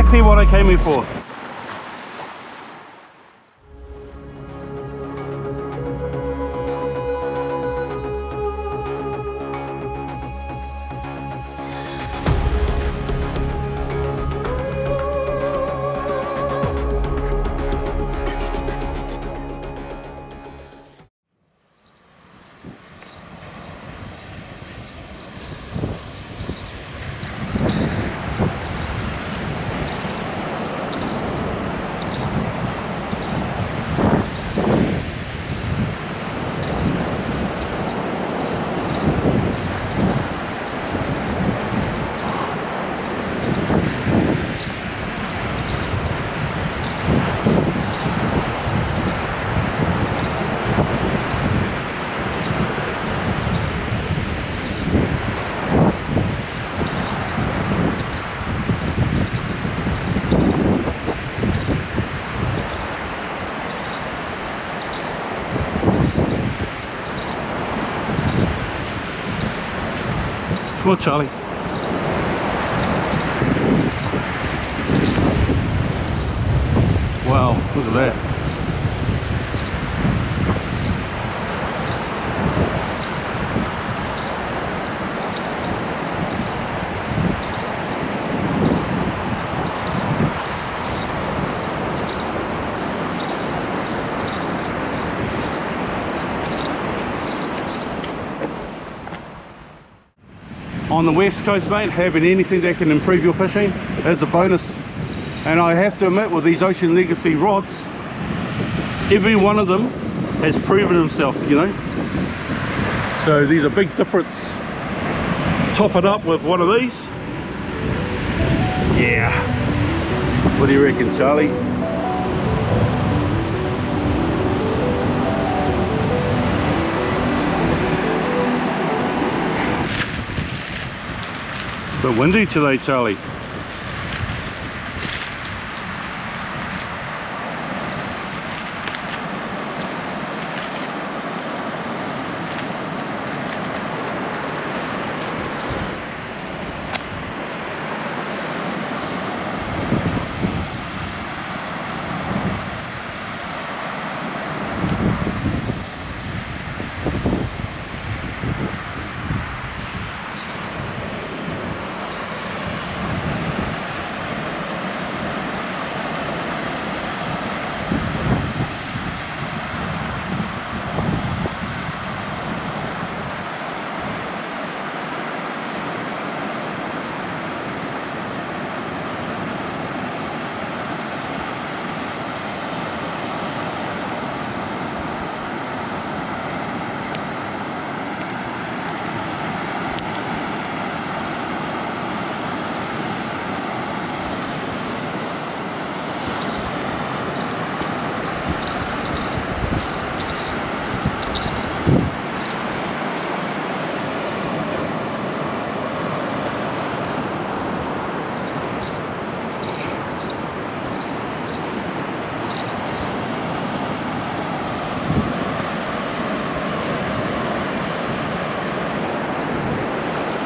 exactly what I came here for. Come on, Charlie. Wow, look at that. On the west coast, mate, having anything that can improve your fishing is a bonus. And I have to admit, with these Ocean Legacy rods, every one of them has proven himself, you know. So there's a big difference. Top it up with one of these. Yeah. What do you reckon, Charlie? A bit windy today, Charlie.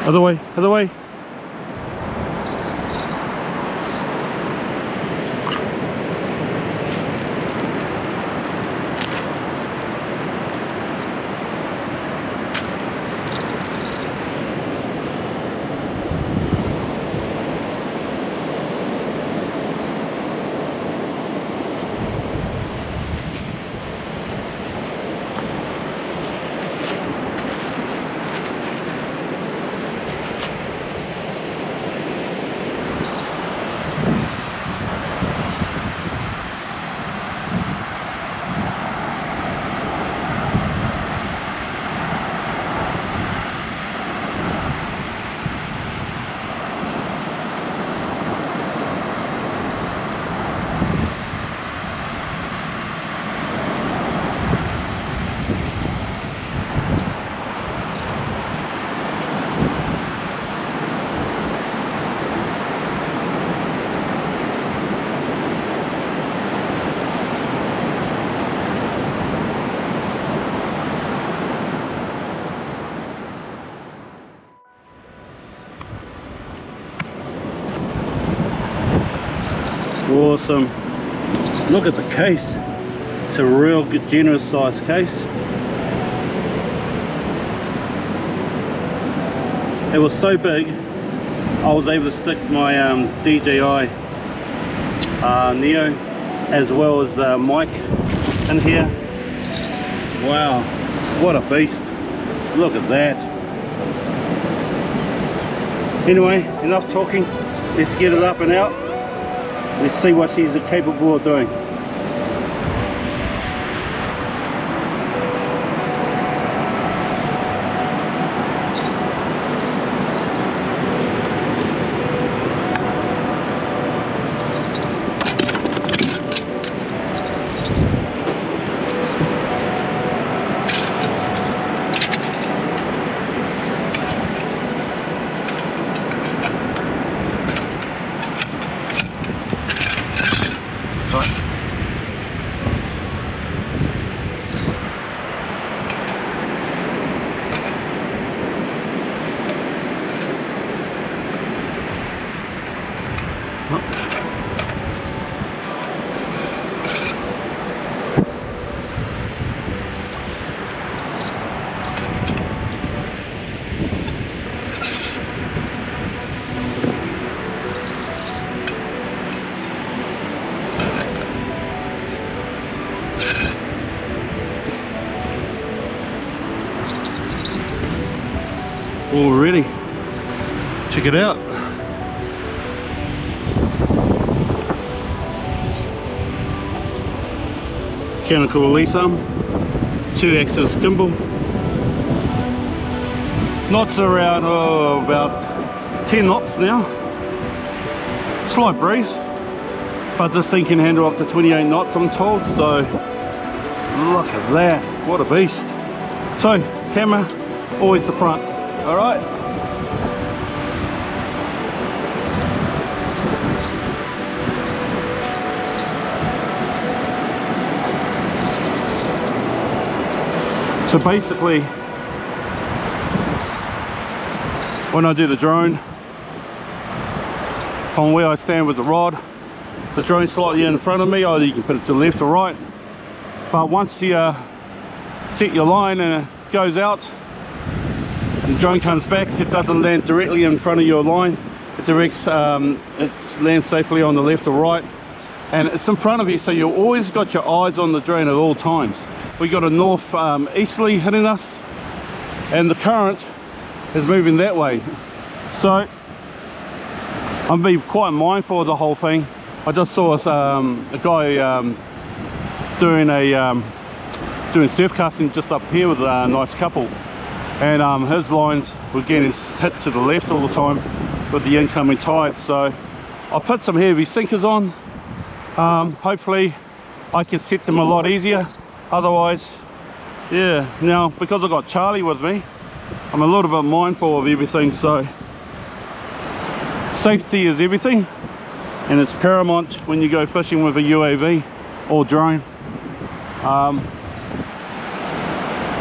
Other way, other way. awesome. Look at the case. It's a real good, generous sized case. It was so big, I was able to stick my DJI Neo as well as the mic in here. Wow, what a beast. Look at that. Anyway, enough talking. Let's get it up and out. Let's see what she's capable of doing. Already, check it out. Mechanical release arm, 2-axis gimbal. Knots around about 10 knots now. Slight breeze, but this thing can handle up to 28 knots, I'm told. So look at that, what a beast. So camera always the front. All right. So basically, when I do the drone, from where I stand with the rod, the drone's slightly in front of me, or you can put it to the left or right. But once you set your line and it goes out, the drone comes back, it doesn't land directly in front of your line. It directs, it lands safely on the left or right, and it's in front of you, so you've always got your eyes on the drone at all times. We got a north easterly hitting us, and the current is moving that way. So I'm being quite mindful of the whole thing. I just saw a guy doing surf casting just up here with a nice couple. And his lines were getting hit to the left all the time with the incoming tide. So I put some heavy sinkers on. Hopefully I can set them a lot easier. Otherwise, yeah, now because I've got Charlie with me, I'm a little bit mindful of everything. So safety is everything, and it's paramount when you go fishing with a UAV or drone.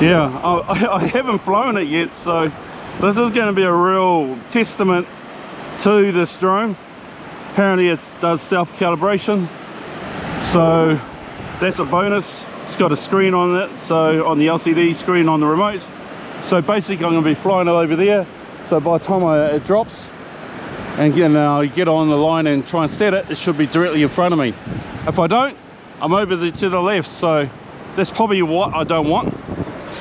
Yeah, I haven't flown it yet, so this is going to be a real testament to this drone. Apparently it does self-calibration, so that's a bonus. It's got a screen on it, so on the LCD screen on the remote. So basically I'm going to be flying it over there, so by the time it drops and get on the line and try and set it, it should be directly in front of me. If I don't, I'm over to the left, so that's probably what I don't want.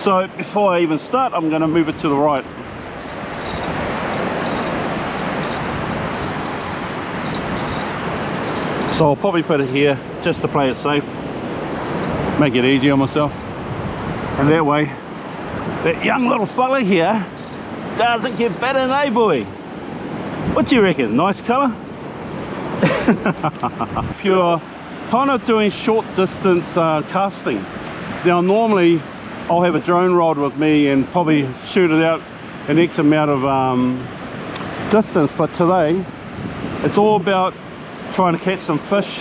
So before I even start, I'm going to move it to the right. So I'll probably put it here just to play it safe, make it easy on myself, and that way that young little fella here doesn't get better than a boy. What do you reckon? Nice colour? If you're kind of doing short distance casting, now normally I'll have a drone rod with me and probably shoot it out an X amount of distance, but today it's all about trying to catch some fish.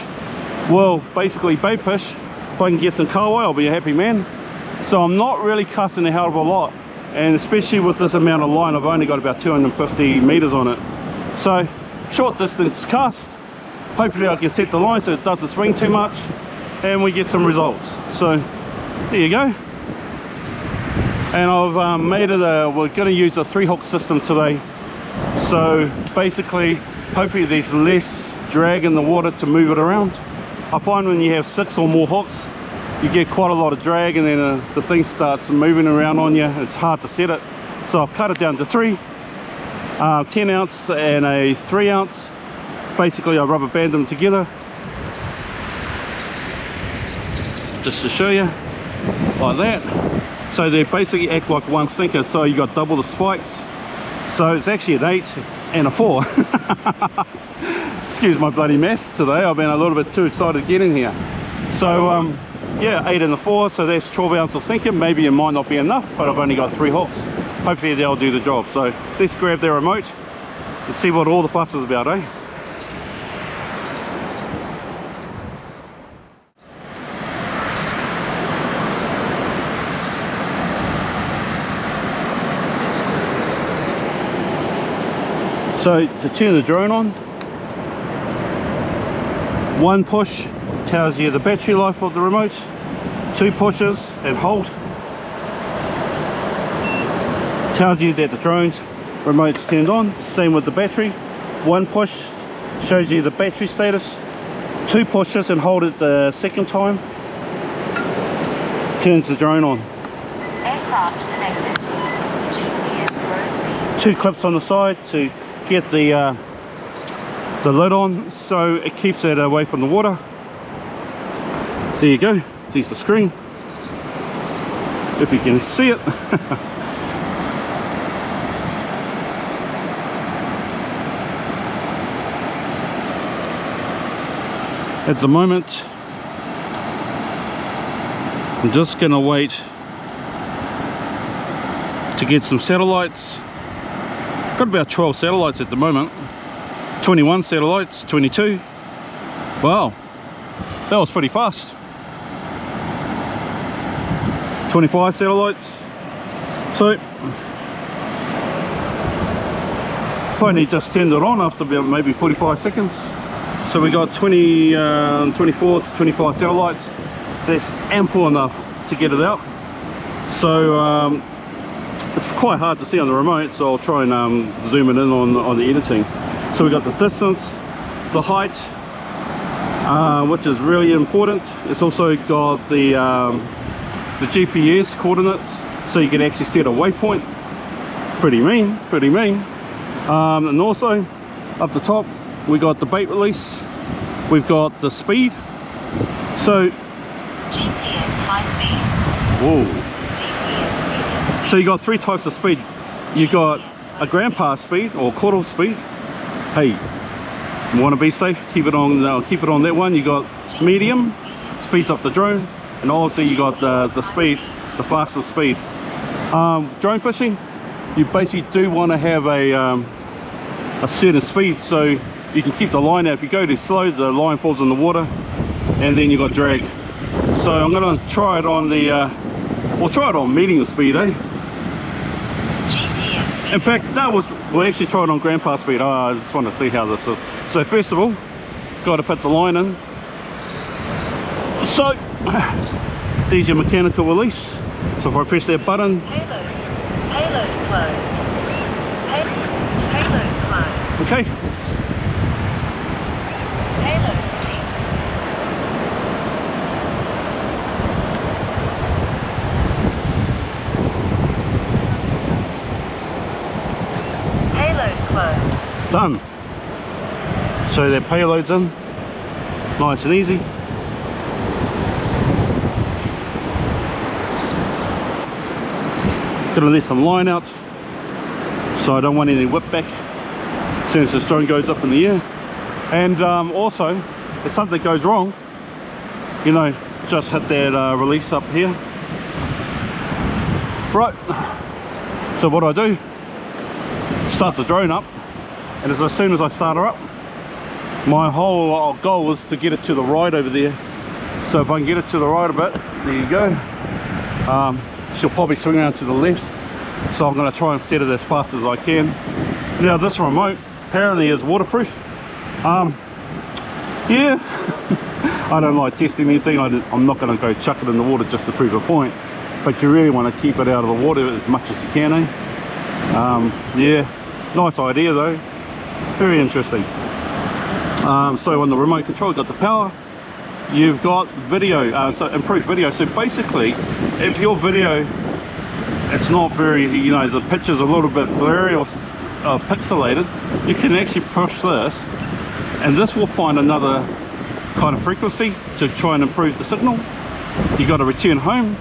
Well, basically bait fish. If I can get some kahawai, I'll be a happy man. So I'm not really casting a hell of a lot, and especially with this amount of line, I've only got about 250 meters on it. So short distance cast, hopefully I can set the line so it doesn't swing too much and we get some results. So there you go. And I've made it we're going to use a 3-hook system today. So basically, hopefully there's less drag in the water to move it around. I find when you have 6 or more hooks, you get quite a lot of drag, and then the thing starts moving around on you. It's hard to set it. So I've cut it down to 3, 10 ounce and a 3 ounce. Basically I rubber band them together, just to show you, like that. So they basically act like one sinker, so you got double the spikes. So it's actually an 8 and a 4. Excuse my bloody mess today. I've been a little bit too excited getting here. So yeah, 8 and a 4, so that's 12 ounce of sinker. Maybe it might not be enough, but I've only got 3 hooks. Hopefully they'll do the job. So let's grab their remote and see what all the fuss is about, eh? So to turn the drone on, 1 push tells you the battery life of the remote, 2 pushes and hold tells you that the drone's remote's turned on. Same with the battery, 1 push shows you the battery status, 2 pushes and hold it the second time turns the drone on. Aircraft connected. GPS 2 clips on the side to get the lid on, so it keeps it away from the water. There you go. There's the screen, if you can see it. At the moment I'm just gonna wait to get some satellites. Got about 12 satellites at the moment, 21 satellites, 22. Wow, that was pretty fast. 25 satellites. So finally just turned it on after about maybe 45 seconds. So we got 24 to 25 satellites. That's ample enough to get it out. So it's quite hard to see on the remote, so I'll try and zoom it in on the editing. So we got the distance, the height, which is really important. It's also got the GPS coordinates, so you can actually set a waypoint. Pretty mean, pretty mean. And also up the top we got the bait release, we've got the speed. So GPS high speed. Whoa. So you got 3 types of speed. You got a grandpa speed or quarter speed. Hey, you want to be safe, keep it on that one. You got medium, speeds up the drone, and also you got the speed, the fastest speed. Drone fishing, you basically do want to have a certain speed so you can keep the line out. If you go too slow, the line falls in the water, and then you got drag. So I'm going to try it on the we'll try it on medium speed, eh? In fact, we'll actually try it on grandpa speed. I just want to see how this is. So first of all, got to put the line in. So there's your mechanical release. So if I press that button, payload closed. Payload closed. Okay. Payload done. So their payload's in, nice and easy. Gonna let some line out, so I don't want any whip back as soon as the drone goes up in the air. And also, if something goes wrong, you know, just hit that release up here. Right, so what I do, start the drone up, and as soon as I start her up, my whole goal is to get it to the right over there. So if I can get it to the right a bit, there you go. She'll probably swing around to the left, so I'm going to try and set it as fast as I can. Now this remote apparently is waterproof. Yeah, I don't like testing anything. I'm not going to go chuck it in the water just to prove a point, but you really want to keep it out of the water as much as you can, eh? Yeah, nice idea though, very interesting. So on the remote control, you've got the power, you've got video, so improved video. So basically, if your video, it's not very, you know, the picture's a little bit blurry or pixelated, you can actually push this, and this will find another kind of frequency to try and improve the signal. You got to return home,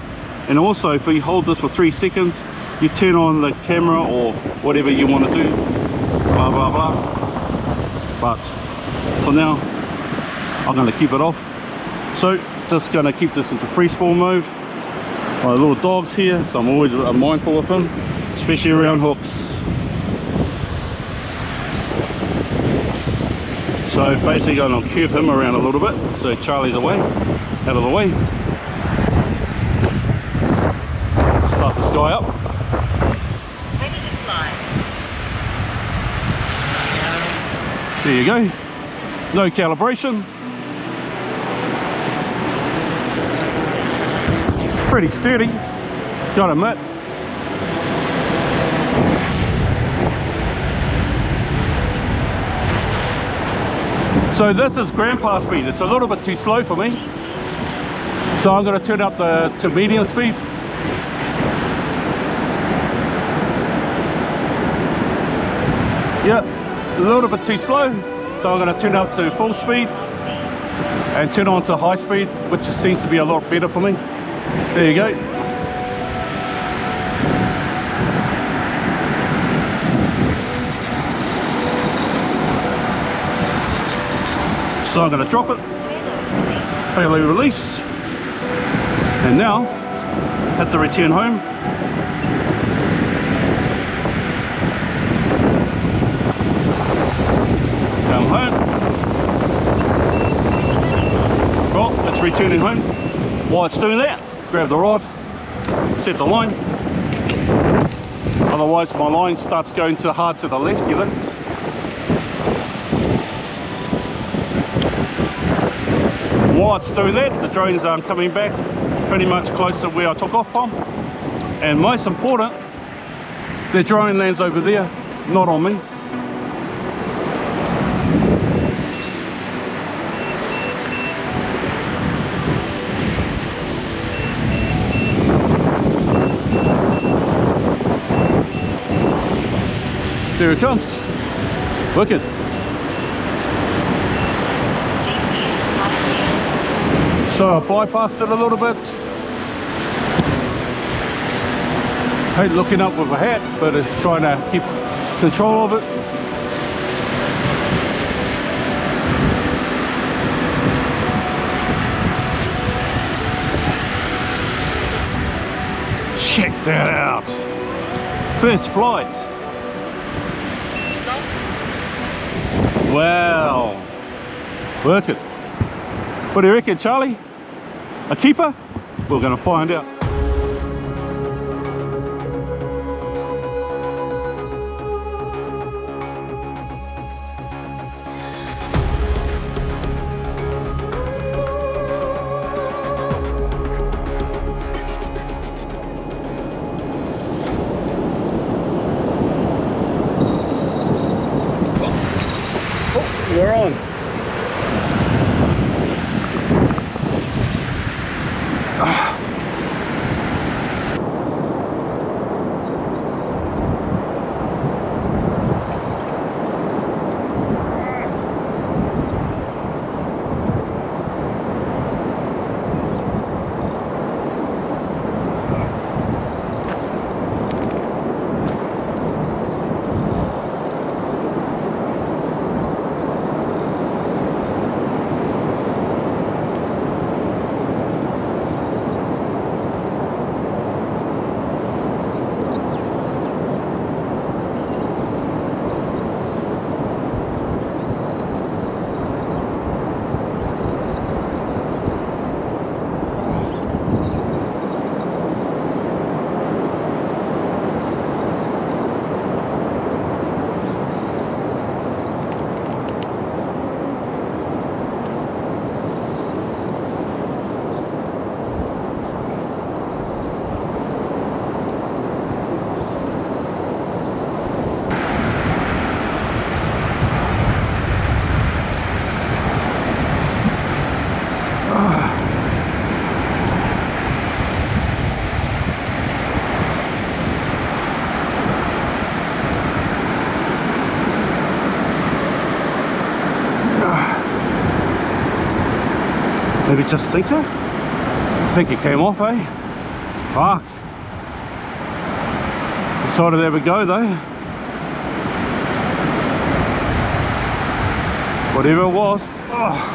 and also if you hold this for 3 seconds, you turn on the camera or whatever you want to do, blah blah blah. But for now, I'm going to keep it off. So just going to keep this into freeze fall mode. My little dog's here, so I'm always mindful of him, especially around hooks. So basically going to curve him around a little bit, so Charlie's away, out of the way. Start this guy up. Ready to fly. There you go. No calibration. Pretty sturdy, gotta admit. So this is grandpa speed. It's a little bit too slow for me, so I'm going to turn up to medium speed. Yep, a little bit too slow, so I'm going to turn up to full speed and turn on to high speed, which seems to be a lot better for me. There you go. So I'm going to drop it, payload release, and now have to return home. Come home. Well, it's returning home. While it's doing that, grab the rod, set the line. Otherwise my line starts going too hard to the left, you know. While it's doing that, the drone's coming back pretty much close to where I took off from. And most important, the drone lands over there, not on me. There it comes. Wicked. So I bypassed it a little bit. Hate looking up with a hat, but it's trying to keep control of it. Check that out. First flight. Wow. Work it. What do you reckon, Charlie? A keeper? We're going to find out. We're on. Maybe just sinker? I think it came off, eh? Fuck. Decided to have a go though. Whatever it was. Oh.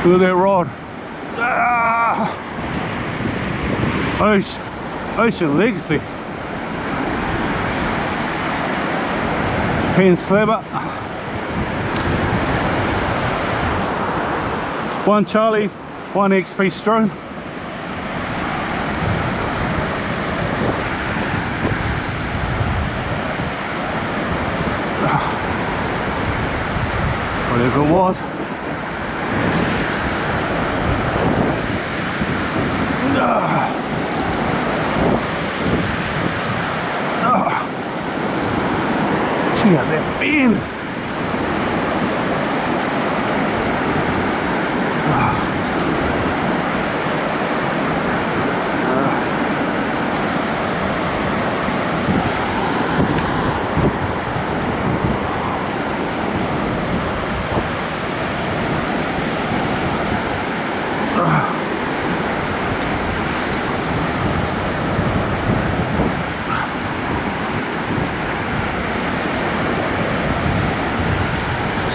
Look at that rod. Ah! Ocean Legacy. Penn Slammer. 1 Charlie, 1 XPECE drone. Whatever it was. Check out that fin.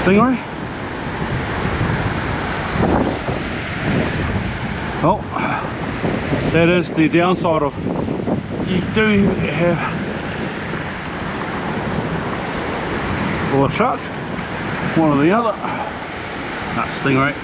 Stingray. Oh, that is the downside of you do have or a shark, one or the other. That's stingray.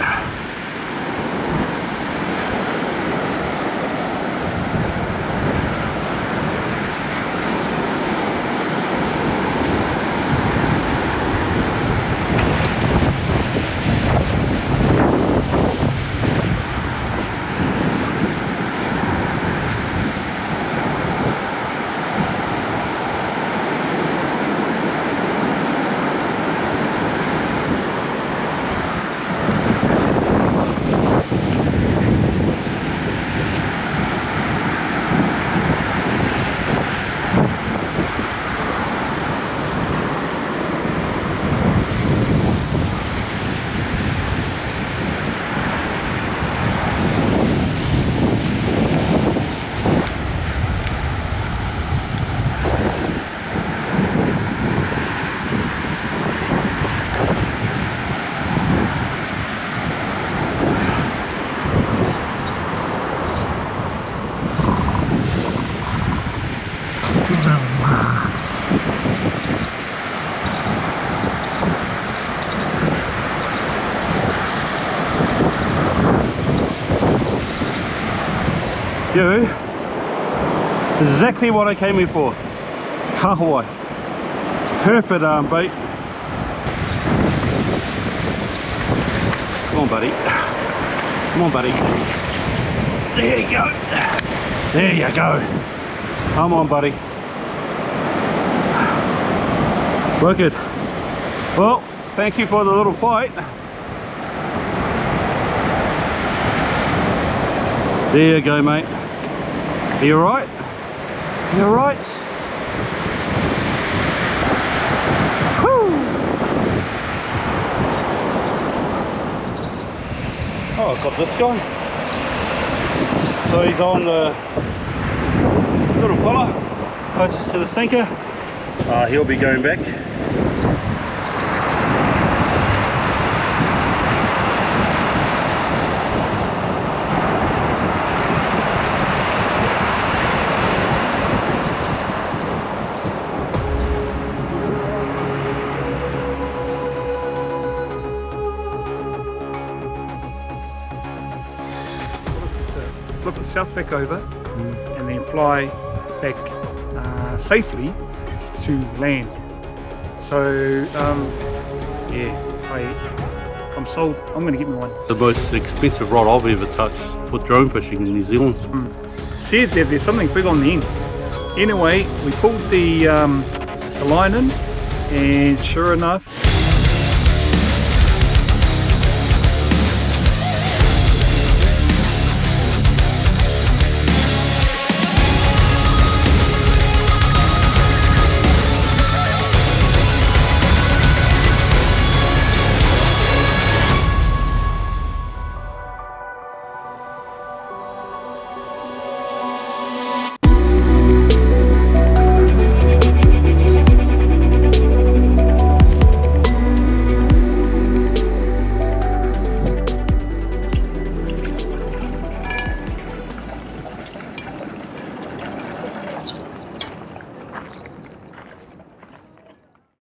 You, exactly what I came here for. Kahawai. Perfect arm bait. Come on, buddy. Come on, buddy. There you go. There you go. Come on, buddy. Wicked. Well, thank you for the little fight. There you go, mate. Are you alright? You alright? Oh, I've got this guy. So he's on the little fella, closest to the sinker. He'll be going back. Flip the south back over and then fly back safely to land. So yeah, I'm sold. I'm going to get me one. The most expensive rod I've ever touched for drone fishing in New Zealand. Said that there's something big on the end. Anyway, we pulled the line in, and sure enough,